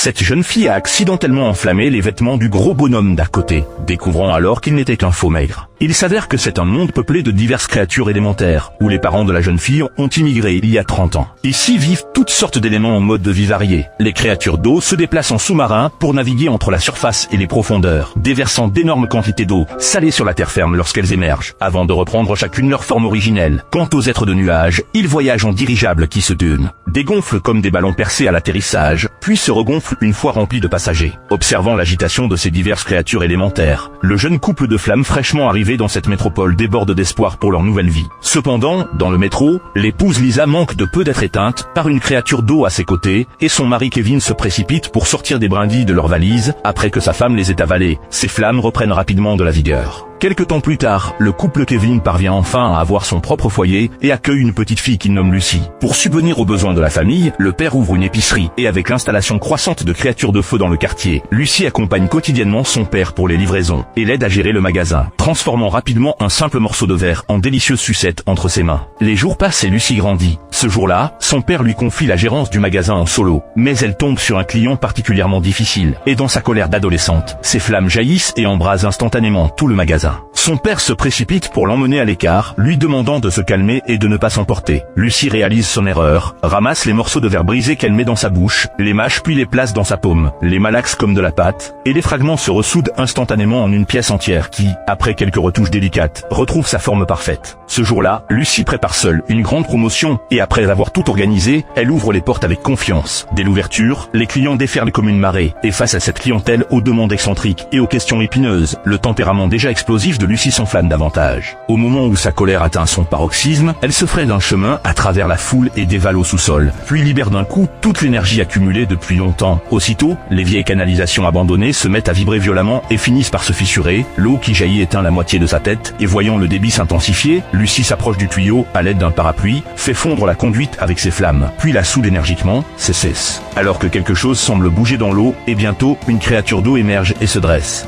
Cette jeune fille a accidentellement enflammé les vêtements du gros bonhomme d'à côté, découvrant alors qu'il n'était qu'un faux maigre. Il s'avère que c'est un monde peuplé de diverses créatures élémentaires, où les parents de la jeune fille ont immigré il y a 30 ans. Ici vivent toutes sortes d'éléments en mode de vie variés. Les créatures d'eau se déplacent en sous-marin pour naviguer entre la surface et les profondeurs, déversant d'énormes quantités d'eau salée sur la terre ferme lorsqu'elles émergent, avant de reprendre chacune leur forme originelle. Quant aux êtres de nuages, ils voyagent en dirigeables qui se dunent, dégonflent comme des ballons percés à l'atterrissage, puis se regonflent une fois remplis de passagers. Observant l'agitation de ces diverses créatures élémentaires, le jeune couple de flammes fraîchement arrivé dans cette métropole déborde d'espoir pour leur nouvelle vie. Cependant, dans le métro, l'épouse Lisa manque de peu d'être éteinte par une créature d'eau à ses côtés, et son mari Kevin se précipite pour sortir des brindilles de leur valise après que sa femme les ait avalées. Ces flammes reprennent rapidement de la vigueur. Quelque temps plus tard, le couple Kevin parvient enfin à avoir son propre foyer et accueille une petite fille qu'il nomme Lucy. Pour subvenir aux besoins de la famille, le père ouvre une épicerie et avec l'installation croissante de créatures de feu dans le quartier, Lucy accompagne quotidiennement son père pour les livraisons et l'aide à gérer le magasin, transformant rapidement un simple morceau de verre en délicieuse sucette entre ses mains. Les jours passent et Lucy grandit. Ce jour-là, son père lui confie la gérance du magasin en solo, mais elle tombe sur un client particulièrement difficile et dans sa colère d'adolescente, ses flammes jaillissent et embrasent instantanément tout le magasin. Son père se précipite pour l'emmener à l'écart, lui demandant de se calmer et de ne pas s'emporter. Lucy réalise son erreur, ramasse les morceaux de verre brisés qu'elle met dans sa bouche, les mâche puis les place dans sa paume, les malaxe comme de la pâte, et les fragments se ressoudent instantanément en une pièce entière qui, après quelques retouches délicates, retrouve sa forme parfaite. Ce jour-là, Lucy prépare seule une grande promotion et après avoir tout organisé, elle ouvre les portes avec confiance. Dès l'ouverture, les clients déferlent comme une marée, et face à cette clientèle aux demandes excentriques et aux questions épineuses, le tempérament déjà explosif de Lucy s'enflamme davantage. Au moment où sa colère atteint son paroxysme, elle se fraye d'un chemin à travers la foule et dévale au sous-sol, puis libère d'un coup toute l'énergie accumulée depuis longtemps. Aussitôt, les vieilles canalisations abandonnées se mettent à vibrer violemment et finissent par se fissurer, l'eau qui jaillit éteint la moitié de sa tête, et voyant le débit s'intensifier, Lucy s'approche du tuyau à l'aide d'un parapluie, fait fondre la conduite avec ses flammes, puis la soude énergiquement, cesse. Alors que quelque chose semble bouger dans l'eau, et bientôt, une créature d'eau émerge et se dresse.